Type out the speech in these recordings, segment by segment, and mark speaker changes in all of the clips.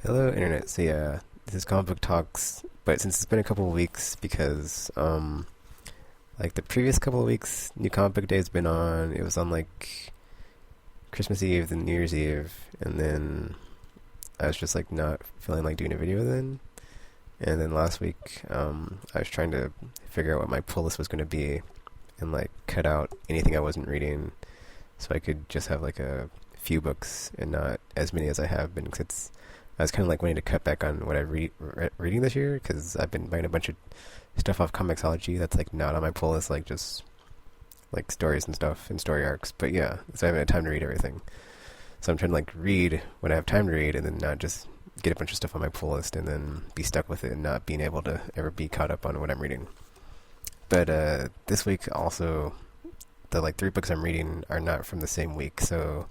Speaker 1: Hello, internet. So yeah, this is comic book talks, but since it's been a couple of weeks because like the previous couple of weeks, New Comic Book Day has been on. It was on like Christmas Eve, then New Year's Eve, and then I was just like not feeling like doing a video then. And then last week, I was trying to figure out what my pull list was going to be, and like cut out anything I wasn't reading, so I could just have like a few books and not as many as I have been. Cause I was kind of like wanting to cut back on what I reading this year because I've been buying a bunch of stuff off Comixology that's like not on my pull list, like just like stories and stuff and story arcs. But yeah, so I haven't had time to read everything. So I'm trying to like read when I have time to read, and then not just get a bunch of stuff on my pull list and then be stuck with it and not being able to ever be caught up on what I'm reading. But this week also, the like 3 books I'm reading are not from the same week. So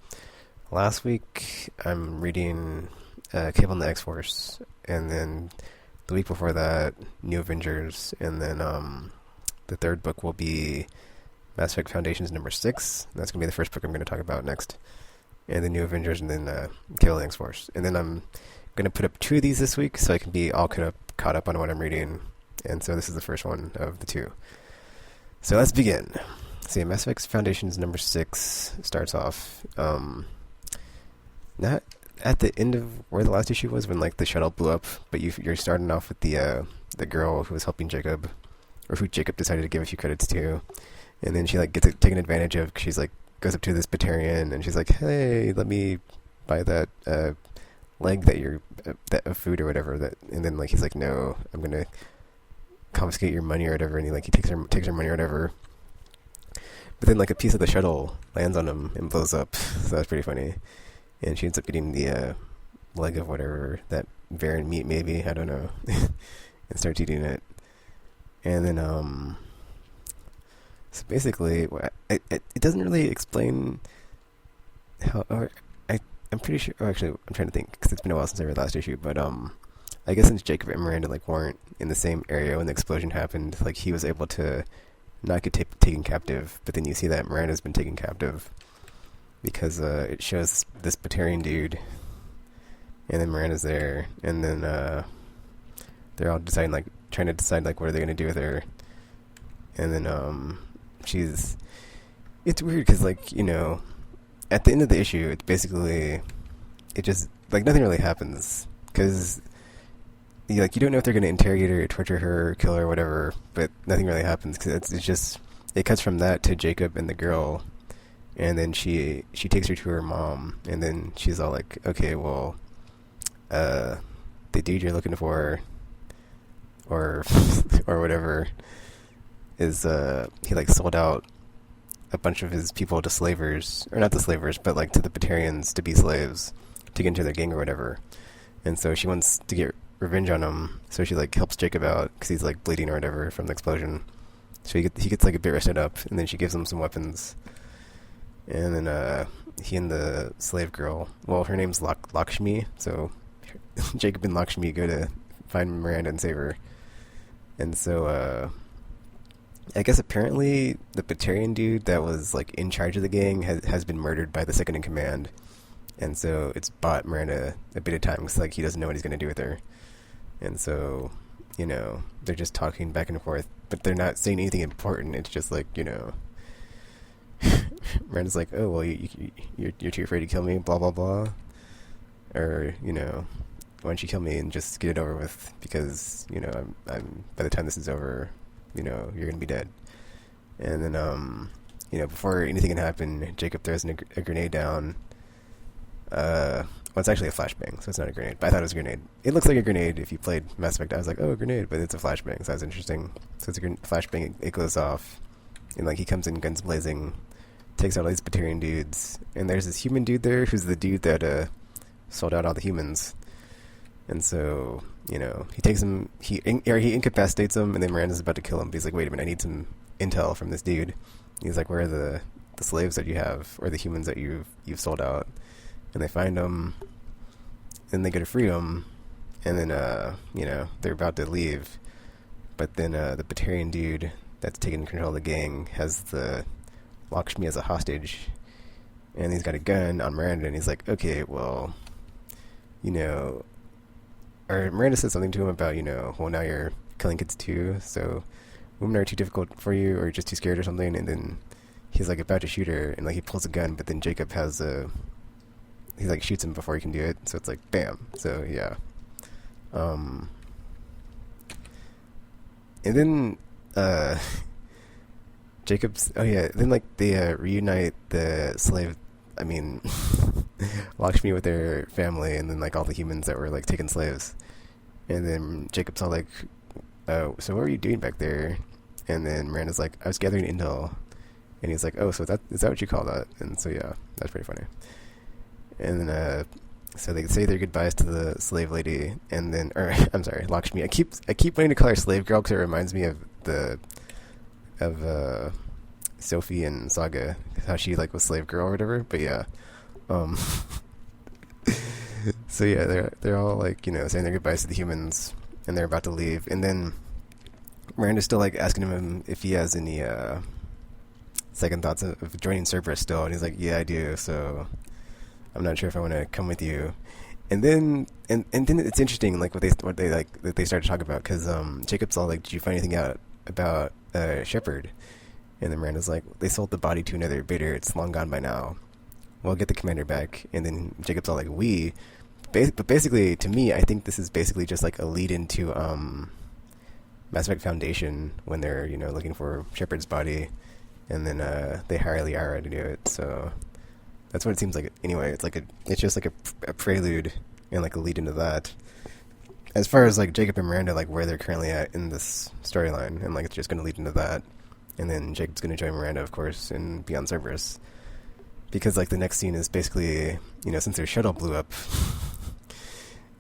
Speaker 1: last week I'm reading Cable and the X-Force, and then the week before that, New Avengers, and then the third book will be Mass Effect Foundations number 6. That's going to be the first book I'm going to talk about next. And then New Avengers, and then Cable and the X-Force. And then I'm going to put up 2 of these this week so I can be all caught up on what I'm reading. And so this is the first one of the 2. So let's begin. So yeah, Mass Effect Foundations number 6 starts off not at the end of where the last issue was when like the shuttle blew up, but you're starting off with the girl who was helping Jacob, or who Jacob decided to give a few credits to, and then she like gets taken advantage of because she's like goes up to this Batarian and she's like, hey, let me buy that leg that you're that of food or whatever, that, and then like he's like, no, I'm gonna confiscate your money or whatever, and he takes her money or whatever. But then like a piece of the shuttle lands on him and blows up, so that's pretty funny. And she ends up getting the leg of whatever, that Varan meat maybe, I don't know, and starts eating it. And then, so basically, it doesn't really explain how, or I'm pretty sure, or actually, I'm trying to think, because it's been a while since I read the last issue, but I guess since Jacob and Miranda like weren't in the same area when the explosion happened, like he was able to not get taken captive, but then you see that Miranda's been taken captive, because it shows this Batarian dude, and then Miranda's there, and then they're all deciding, like, trying to decide, like, what are they going to do with her, and then it's weird, because, like, you know, at the end of the issue, it's basically, it just, like, nothing really happens, because, you don't know if they're going to interrogate her, or torture her, or kill her, or whatever, but nothing really happens, because it's just, it cuts from that to Jacob and the girl. And then she takes her to her mom, and then she's all like, okay, well, the dude you're looking for, or or whatever, is he like sold out a bunch of his people to slavers, or not the slavers, but like to the Batarians to be slaves, to get into their gang or whatever. And so she wants to get revenge on him, so she like helps Jacob out because he's like bleeding or whatever from the explosion. So he gets like a bit rested up, and then she gives him some weapons. And then he and the slave girl, well, her name's Lakshmi, so Jacob and Lakshmi go to find Miranda and save her. And so I guess apparently the Batarian dude that was like in charge of the gang has been murdered by the second in command. And so it's bought Miranda a bit of time because like he doesn't know what he's going to do with her. And so, you know, they're just talking back and forth, but they're not saying anything important. It's just like, you know, Miranda's like, oh, well, you're too afraid to kill me, blah, blah, blah. Or, you know, why don't you kill me and just get it over with, because, you know, I'm by the time this is over, you know, you're going to be dead. And then, you know, before anything can happen, Jacob throws a grenade down. Well, it's actually a flashbang, so it's not a grenade, but I thought it was a grenade. It looks like a grenade if you played Mass Effect. I was like, oh, a grenade, but it's a flashbang, so that's interesting. So it's a flashbang, it goes off, and, like, he comes in guns blazing, takes out all these Batarian dudes, and there's this human dude there who's the dude that sold out all the humans. And so, you know, he takes him, he incapacitates him, and then Miranda's about to kill him, but he's like, wait a minute, I need some intel from this dude. He's like, where are the slaves that you have, or the humans that you've sold out? And they find him, and they go to free him, and then, you know, they're about to leave, but then the Batarian dude that's taking control of the gang has the Lakshmi as a hostage, and he's got a gun on Miranda, and he's like, okay, well, you know, or Miranda says something to him about, well, now you're killing kids too, so women are too difficult for you, or you're just too scared or something. And then he's like about to shoot her, and like he pulls a gun, but then Jacob has he like shoots him before he can do it. So it's like bam. So yeah. Um, and then Jacob's. Oh yeah. Then like they reunite the slave. I mean, Lakshmi with their family, and then like all the humans that were like taken slaves. And then Jacob's all like, "Oh, so what were you doing back there?" And then Miranda's like, "I was gathering intel." And he's like, "Oh, so that is that what you call that?" And so yeah, that's pretty funny. And then so they say their goodbyes to the slave lady, and then, or I'm sorry, Lakshmi. I keep wanting to call her slave girl because it reminds me of the of Sophie and Saga, how she like was slave girl or whatever. But yeah, um, so yeah, they're all like saying their goodbyes to the humans, and they're about to leave, and then Miranda's still like asking him if he has any second thoughts of joining Cerberus still, and he's like, "Yeah, I do." So I'm not sure if I want to come with you. And then then it's interesting like what they like that they start to talk about, because Jacob's all like, "Did you find anything out about Shepard?" And then Miranda's like, "They sold the body to another bidder. It's long gone by now. We'll get the commander back." And then Jacob's all like, "We." But basically, to me, I think this is basically just like a lead into Mass Effect Foundation when they're looking for Shepard's body, and then they hire Liara to do it. So that's what it seems like. Anyway, it's just like a prelude and like a lead into that. As far as like Jacob and Miranda, like where they're currently at in this storyline, and like it's just going to lead into that. And then Jacob's going to join Miranda, of course, and be on Cerberus. Because like the next scene is basically, since their shuttle blew up,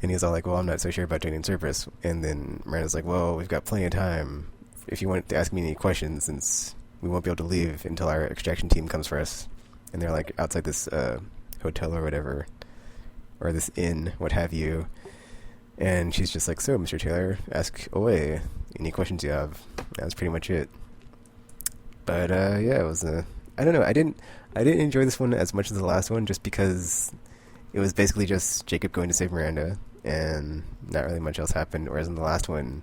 Speaker 1: and he's all like, "Well, I'm not so sure about joining Cerberus." And then Miranda's like, "Well, we've got plenty of time if you want to ask me any questions, since we won't be able to leave until our extraction team comes for us." And they're like outside this hotel or whatever, or this inn, what have you. And she's just like, "So, Mr. Taylor, ask away. Any questions you have?" That's pretty much it. But yeah, it was I don't know. I didn't enjoy this one as much as the last one, just because it was basically just Jacob going to save Miranda, and not really much else happened. Whereas in the last one,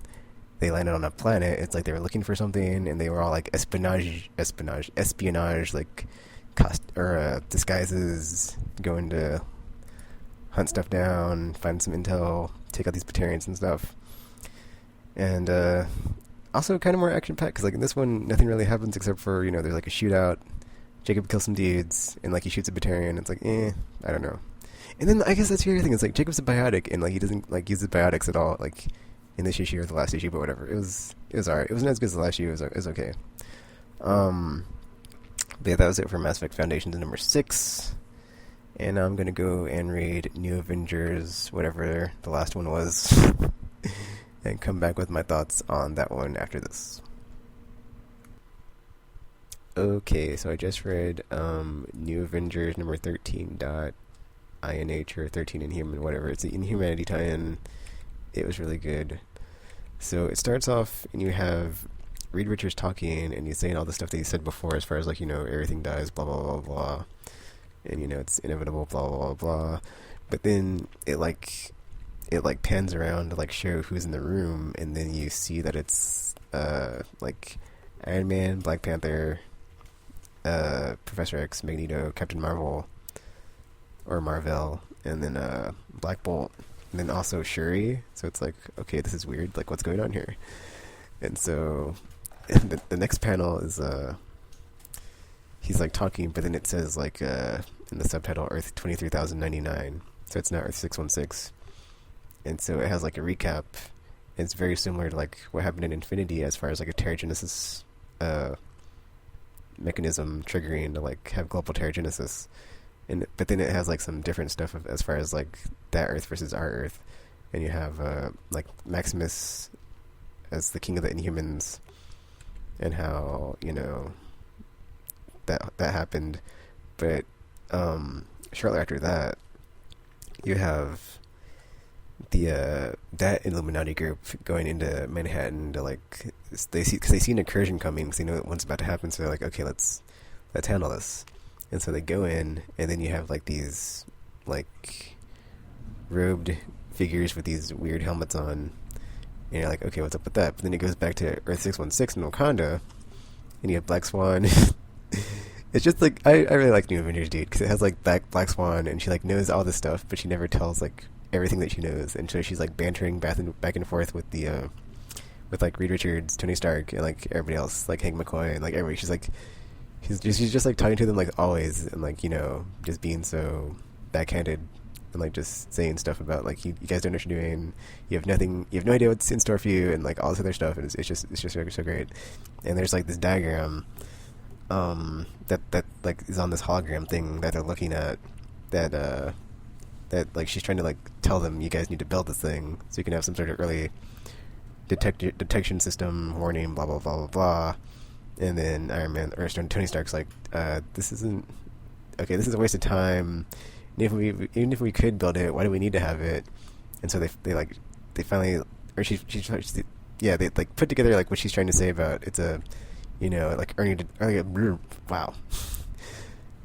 Speaker 1: they landed on a planet. It's like they were looking for something, and they were all like espionage, like disguises, going to hunt stuff down, find some intel, take out these Batarians and stuff. And also kind of more action-packed, because like in this one, nothing really happens except for, there's like a shootout, Jacob kills some dudes, and like he shoots a Batarian. It's like, I don't know. And then I guess that's the other thing, is like Jacob's a biotic, and like he doesn't like use the biotics at all, like in this issue or the last issue, but whatever. It was alright. It wasn't as good as the last issue. It was okay. But yeah, that was it for Mass Effect Foundations number 6. And now I'm gonna go and read New Avengers, whatever the last one was, and come back with my thoughts on that one after this. Okay, so I just read New Avengers number 13.INH or 13 Inhuman, whatever. It's the Inhumanity tie-in. It was really good. So it starts off, and you have Reed Richards talking, and he's saying all the stuff that he said before, as far as like, everything dies, blah, blah, blah, blah. And, it's inevitable, blah, blah, blah, blah. But then it pans around to like show who's in the room, and then you see that it's like Iron Man, Black Panther, Professor X, Magneto, Captain Marvel, or Marvel, and then Black Bolt, and then also Shuri. So it's like, okay, this is weird. Like, what's going on here? And so the next panel is he's like talking, but then it says like in the subtitle, Earth 23,099. So it's not Earth 616. And so it has like a recap. It's very similar to like what happened in Infinity, as far as like a terrigenesis mechanism triggering to like have global terrigenesis. But then it has like some different stuff as far as like that Earth versus our Earth. And you have like Maximus as the king of the Inhumans, and how that happened. But shortly after that, you have the that Illuminati group going into Manhattan to like because they see an incursion coming, because they know what's about to happen. So they're like, okay, let's handle this. And so they go in, and then you have like these like robed figures with these weird helmets on, and you're like, okay, what's up with that? But then it goes back to Earth 616 in Wakanda, and you have Black Swan. It's just like I really like New Avengers, dude, because it has like Black Swan, and she like knows all this stuff, but she never tells like everything that she knows, and so she's like bantering back and forth with the with like Reed Richards, Tony Stark, and like everybody else, like Hank McCoy, and like everybody. She's just like talking to them like always, and like, you know, just being so backhanded, and like just saying stuff about like you guys don't know what you're doing, you have no idea what's in store for you, and like all this other stuff, and it's just so great. And there's like this diagram that like is on this hologram thing that they're looking at, that like she's trying to like tell them, you guys need to build this thing so you can have some sort of early detection system, warning, blah blah blah blah blah. And then Iron Man or Tony Stark's like, this isn't okay. This is a waste of time. And even if we could build it, why do we need to have it? And so they finally, or yeah, they like put together like what she's trying to say about it's a, you know, like wow.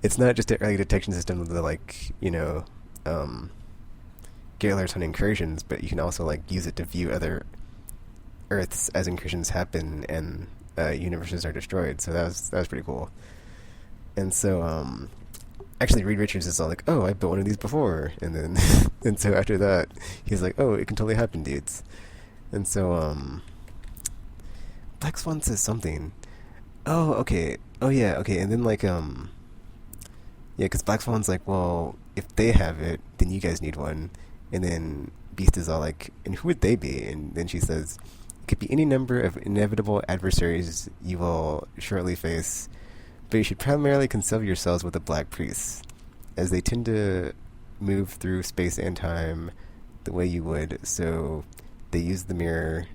Speaker 1: It's not just an early detection system with the like, you know, get alerts on incursions, but you can also like use it to view other Earths as incursions happen and universes are destroyed. So that was pretty cool. And so actually Reed Richards is all like, oh, I built one of these before, and then and so after that he's like, oh, it can totally happen, dudes. And so Black Swan says something. Oh, okay. Oh yeah, okay. And then like yeah, because Black Swan's like, well, if they have it, then you guys need one. And then Beast is all like, and who would they be? And then she says, it could be any number of inevitable adversaries you will shortly face, but you should primarily conceal yourselves with the Black Priests, as they tend to move through space and time the way you would, so they use the mirror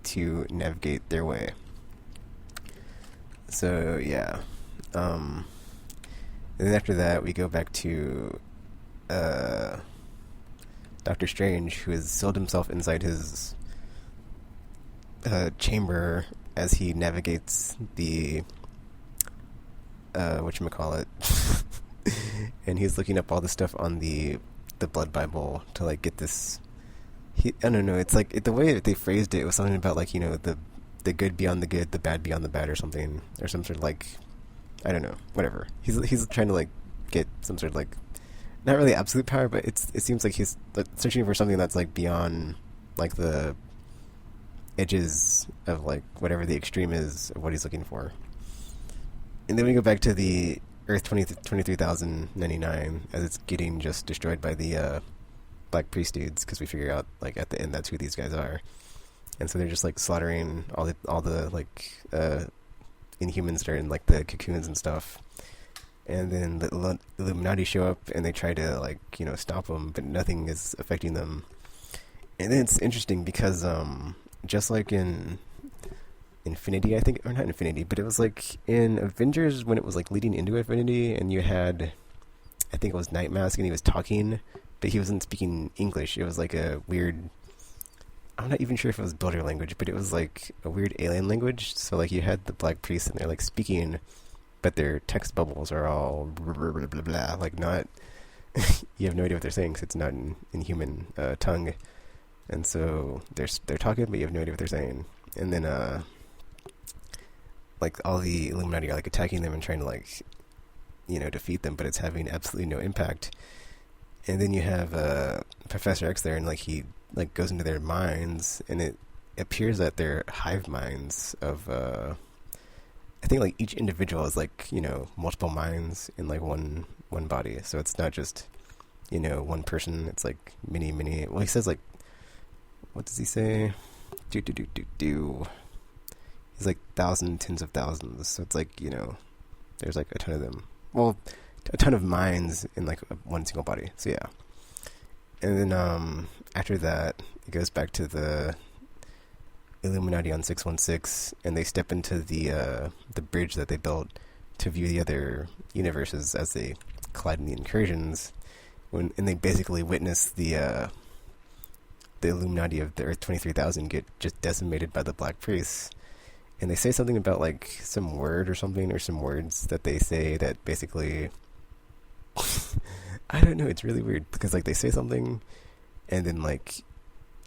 Speaker 1: to navigate their way. So, yeah. And then after that, we go back to Doctor Strange, who has sealed himself inside his chamber as he navigates the whatchamacallit. And he's looking up all the stuff on the Blood Bible to like get this. I don't know. It's like the way that they phrased it was something about like, you know, the good beyond the good, the bad beyond the bad, or something, or some sort of like, I don't know, whatever. He's trying to like get some sort of like, not really absolute power, but it seems like he's like searching for something that's like beyond like the edges of like whatever the extreme is of what he's looking for. And then we go back to the Earth 23,099 as it's getting just destroyed by the Black Priest dudes, because we figure out like at the end that's who these guys are. And so they're just like slaughtering all the like Inhumans that are in like the cocoons and stuff. And then the Illuminati show up and they try to like, you know, stop them, but nothing is affecting them. And then it's interesting because just like in Infinity, I think, or not Infinity, but it was like in Avengers when it was like leading into Infinity, and you had, I think it was Night Mask, and he was talking, but he wasn't speaking English. It was like a weird, I'm not even sure if it was builder language, but it was like a weird alien language. So like you had the Black Priests and they're like speaking, but their text bubbles are all blah blah blah blah, blah, like not you have no idea what they're saying because it's not in human tongue. And so they're talking, but you have no idea what they're saying. And then like all the Illuminati are like attacking them and trying to like, you know, defeat them, but it's having absolutely no impact. And then you have Professor X there, and like he like goes into their minds, and it appears that they're hive minds of I think like each individual is like, you know, multiple minds in like one body. So it's not just, you know, one person. It's like many. Well, he says like, what does he say? He's like tens of thousands. So it's like, you know, there's like a ton of them. Well, a ton of minds in like one single body. So yeah. And then after that, it goes back to the Illuminati on 616, and they step into the bridge that they built to view the other universes as they collide in the incursions. And they basically witness the Illuminati of the Earth 23,000 get just decimated by the Black Priests. And they say something about like some word or something, or some words that they say that basically I don't know, it's really weird because like they say something and then like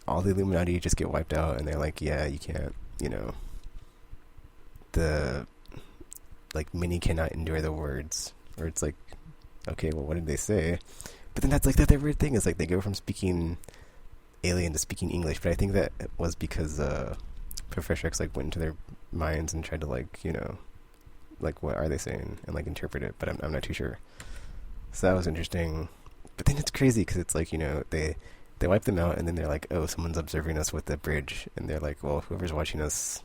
Speaker 1: all the Illuminati just get wiped out, and they're like, yeah, you can't, the like many cannot endure the words, or it's like, okay, well, what did they say? But then that's the weird thing is like they go from speaking alien to speaking English, but I think that was because Professor X like went into their minds and tried to like like what are they saying and like interpret it, but I'm not too sure. So that was interesting. But then it's crazy because it's like they wipe them out and then they're like, oh, someone's observing us with the bridge, and they're like, well, whoever's watching us,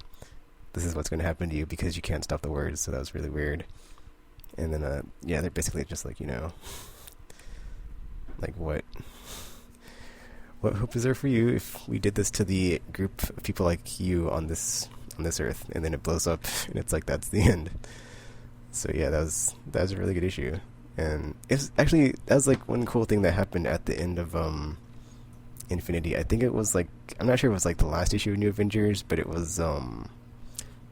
Speaker 1: this is what's going to happen to you because you can't stop the words. So that was really weird. And then yeah, they're basically just like like what hope is there for you if we did this to the group of people like you on this earth, and then it blows up and it's like that's the end. So yeah, that was a really good issue. And it's actually, that was like one cool thing that happened at the end of Infinity. I think it was like, I'm not sure if it was like the last issue of New Avengers, but it was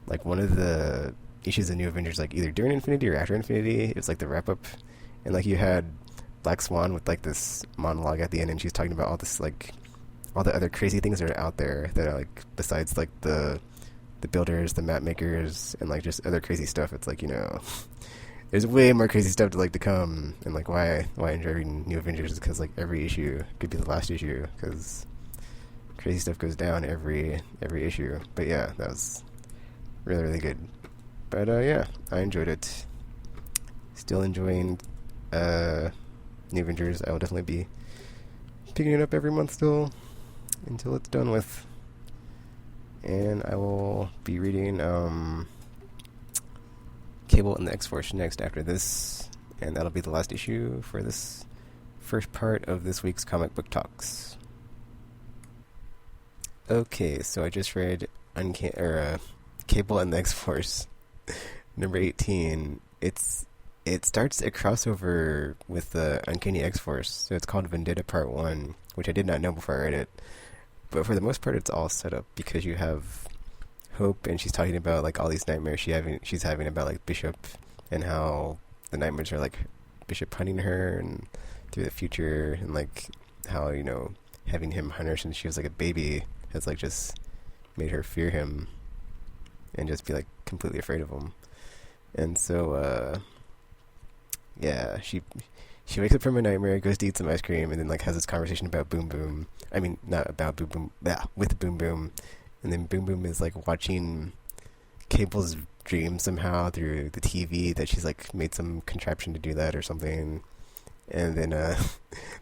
Speaker 1: like one of the issues of New Avengers, like either during Infinity or after Infinity. It was like the wrap up, and like you had Black Swan with like this monologue at the end, and she's talking about all this like all the other crazy things that are out there that are like besides like the builders, the map makers, and like just other crazy stuff. It's like there's way more crazy stuff to come, and like why I enjoy reading New Avengers is because like every issue could be the last issue because crazy stuff goes down every issue. But yeah, that was really, really good. But yeah, I enjoyed it. Still enjoying New Avengers. I will definitely be picking it up every month still until it's done with. And I will be reading Cable and the X-Force next after this, and that'll be the last issue for this first part of this week's comic book talks. Okay, so I just read Cable and the X-Force number 18. It starts a crossover with the Uncanny X-Force, so it's called Vendetta Part 1, which I did not know before I read it. But for the most part, it's all set up because you have Hope, and she's talking about like all these nightmares she's having about like Bishop, and how the nightmares are like Bishop hunting her and through the future, and like how having him hunt her since she was like a baby has like just made her fear him and just be like completely afraid of him. And so yeah, she wakes up from a nightmare, goes to eat some ice cream, and then like has this conversation about Boom Boom. I mean, not about Boom Boom, with Boom Boom. And then Boom Boom is like watching Cable's dream somehow through the TV, that she's like made some contraption to do that or something. And then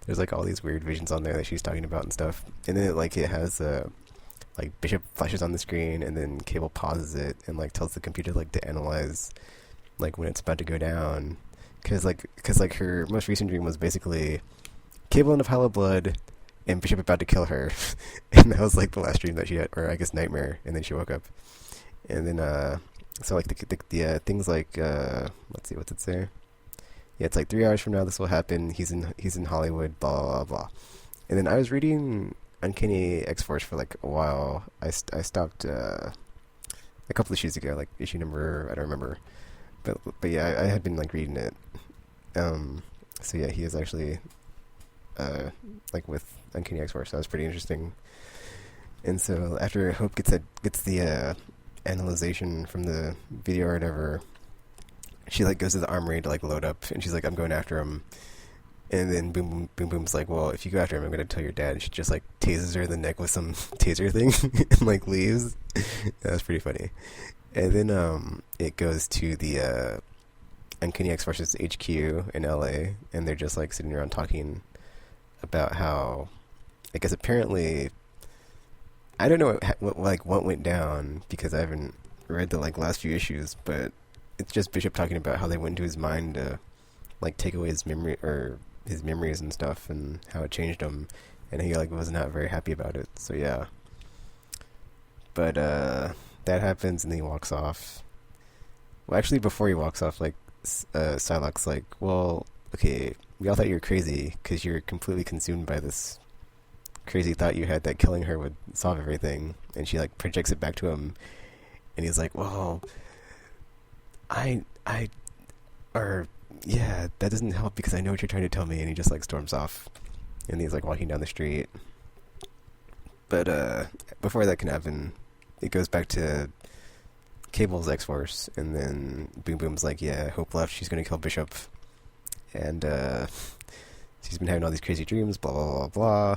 Speaker 1: there's like all these weird visions on there that she's talking about and stuff. And then it has like Bishop flashes on the screen, and then Cable pauses it and like tells the computer like to analyze like when it's about to go down. Because her most recent dream was basically Cable in a pile of blood and Bishop about to kill her. And that was like the last dream that she had, or I guess nightmare. And then she woke up. And then so like the things like let's see, what's it say? Yeah, it's like 3 hours from now this will happen. He's in Hollywood, blah blah blah. And then I was reading Uncanny X-Force for like a while. I stopped a couple issues ago, like issue number, I don't remember. But yeah, I had been like reading it. So yeah, he is actually like with Uncanny X-Force. That was pretty interesting. And so after Hope gets the analyzation from the video or whatever, she like goes to the armory to like load up, and she's like, I'm going after him. And then Boom Boom's like, well, if you go after him, I'm going to tell your dad. And she just like tases her in the neck with some taser thing and like leaves. That was pretty funny. And then it goes to the Uncanny X-Force's HQ in LA, and they're just like sitting around talking about how, I guess apparently, I don't know what went down because I haven't read the like last few issues, but it's just Bishop talking about how they went into his mind to like take away his memory or his memories and stuff, and how it changed him, and he like was not very happy about it. So yeah, but that happens, and then he walks off. Well, actually, before he walks off, like Psylocke's like, well, okay, we all thought you were crazy because you're completely consumed by this crazy thought you had that killing her would solve everything. And she like projects it back to him, and he's like, well, yeah, that doesn't help because I know what you're trying to tell me. And he just like storms off, and he's like walking down the street. But before that can happen, it goes back to Cable's X-Force, and then Boom Boom's like, yeah, Hope left, she's gonna kill Bishop. And she's been having all these crazy dreams, blah, blah, blah, blah.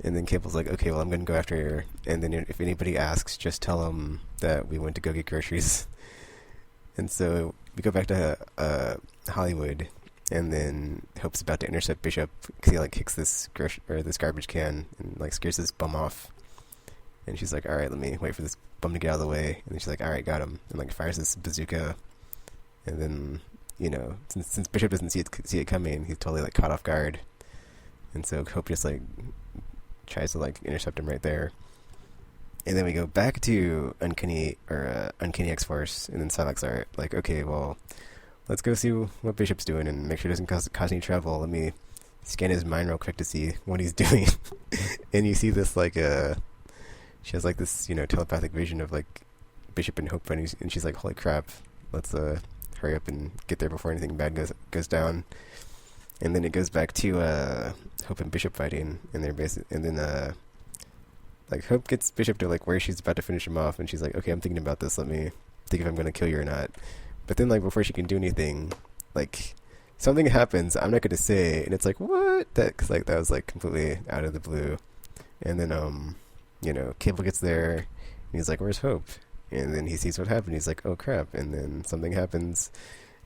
Speaker 1: And then Cable's like, okay, well, I'm gonna go after her. And then if anybody asks, just tell them that we went to go get groceries. And so we go back to Hollywood, and then Hope's about to intercept Bishop because he like kicks this garbage can and like scares this bum off. And she's like, all right, let me wait for this bum to get out of the way. And then she's like, all right, got him. And like fires this bazooka. And then, you know, since Bishop doesn't see it coming, he's totally like caught off guard. And so Hope just like tries to like intercept him right there. And then we go back to Uncanny X-Force, and then Psylocke's like, okay, well, let's go see what Bishop's doing and make sure it doesn't cause any trouble. Let me scan his mind real quick to see what he's doing. And you see this like she has like this, you know, telepathic vision of like Bishop and Hope, and she's like, holy crap, let's hurry up and get there before anything bad goes down. And then it goes back to Hope and Bishop fighting, and then like Hope gets Bishop to like where she's about to finish him off, and she's like, okay, I'm thinking about this, let me think if I'm gonna kill you or not. But then like before she can do anything, like something happens, I'm not gonna say, and it's like, what? Cause like that was like completely out of the blue. And then you know, Cable gets there, and he's like, where's Hope? And then he sees what happened, he's like, oh crap. And then something happens,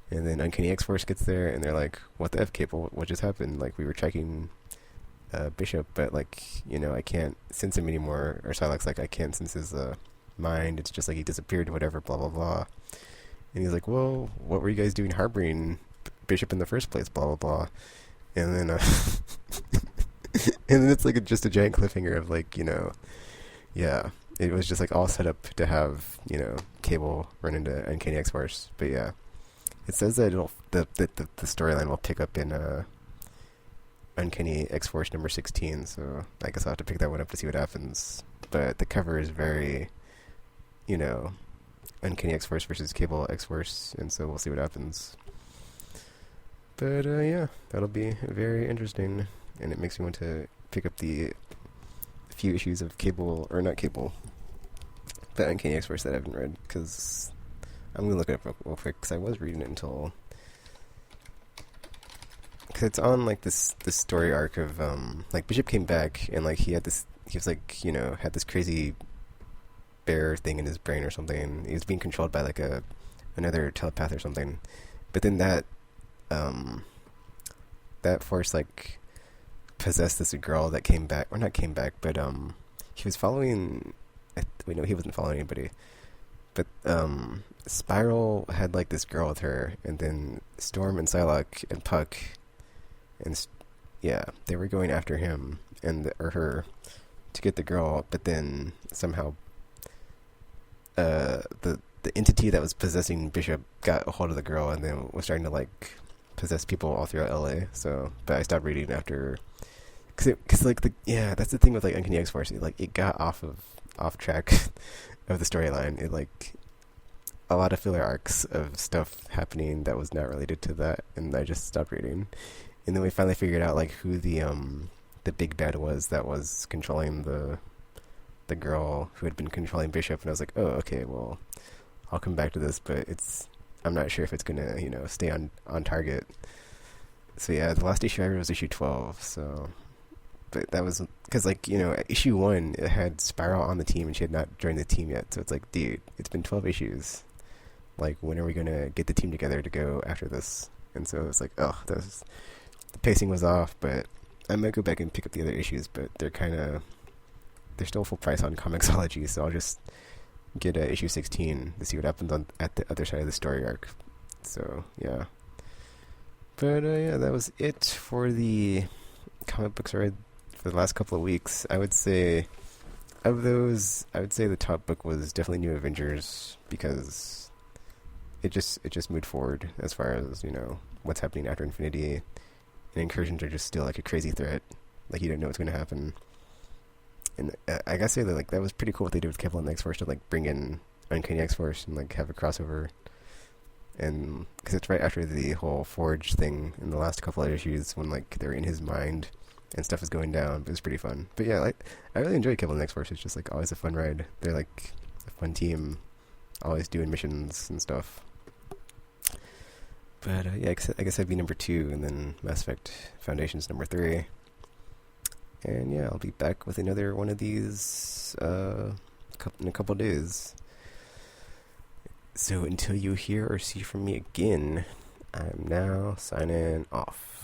Speaker 1: and then Uncanny X-Force gets there, and they're like, what the F, Cable? What just happened? Like, we were tracking Bishop, but like, you know, I can't sense him anymore. Or Psylocke's like, I can't sense his mind. It's just like he disappeared, whatever, blah, blah, blah. And he's like, well, what were you guys doing harboring Bishop in the first place, blah, blah, blah. And then, and then it's like just a giant cliffhanger of like, you know, yeah, it was just like all set up to have, you know, Cable run into Uncanny X-Force. But yeah, it says that the storyline will pick up in Uncanny X-Force number 16, so I guess I'll have to pick that one up to see what happens. But the cover is very, you know, Uncanny X-Force versus Cable X-Force, and so we'll see what happens. But yeah, that'll be very interesting, and it makes me want to pick up the few issues of Cable, or not Cable, but Uncanny X-Force that I haven't read, because I'm going to look it up real quick, because I was reading it until... Because it's on, like, this story arc of, like, Bishop came back, and, like, he was, like, you know, had this crazy bear thing in his brain or something. He was being controlled by, like, another telepath or something. But then that force, like, possessed this girl that came back, or not came back, but, he was following, wait, no, he wasn't following anybody. But, Spiral had, like, this girl with her, and then Storm and Psylocke and Puck... And yeah, they were going after him or her to get the girl, but then somehow the entity that was possessing Bishop got a hold of the girl, and then was starting to like possess people all throughout LA. So, but I stopped reading after, cause like that's the thing with like Uncanny X-Force. It got off track of the storyline. It like a lot of filler arcs of stuff happening that was not related to that, and I just stopped reading. And then we finally figured out like who the big bad was that was controlling the girl who had been controlling Bishop, and I was like, oh, okay, well, I'll come back to this, but I'm not sure if it's gonna, you know, stay on target. So yeah, the last issue I read was issue 12. So, but that was because like, you know, issue 1 it had Spiral on the team and she had not joined the team yet. So it's like, dude, it's been 12 issues. Like, when are we gonna get the team together to go after this? And so it's like, oh, the pacing was off, but I might go back and pick up the other issues, but they're still full price on Comixology, so I'll just get issue 16 to see what happens at the other side of the story arc. So, yeah. But, yeah, that was it for the comic books I read for the last couple of weeks. I would say, of those, the top book was definitely New Avengers, because it just moved forward as far as, you know, what's happening after Infinity. And incursions are just still like a crazy threat. Like, you don't know what's going to happen. And I gotta say that like that was pretty cool what they did with Cable and X-Force to like bring in Uncanny X-Force and like have a crossover. And because it's right after the whole Forge thing in the last couple of issues when like they're in his mind and stuff is going down. But it's pretty fun. But yeah, like I really enjoy Kibble and X-Force. It's just like always a fun ride. They're like a fun team, always doing missions and stuff. But yeah, I guess I'd be number 2, and then Mass Effect Foundation's number 3. And yeah, I'll be back with another one of these in a couple days. So until you hear or see from me again, I'm now signing off.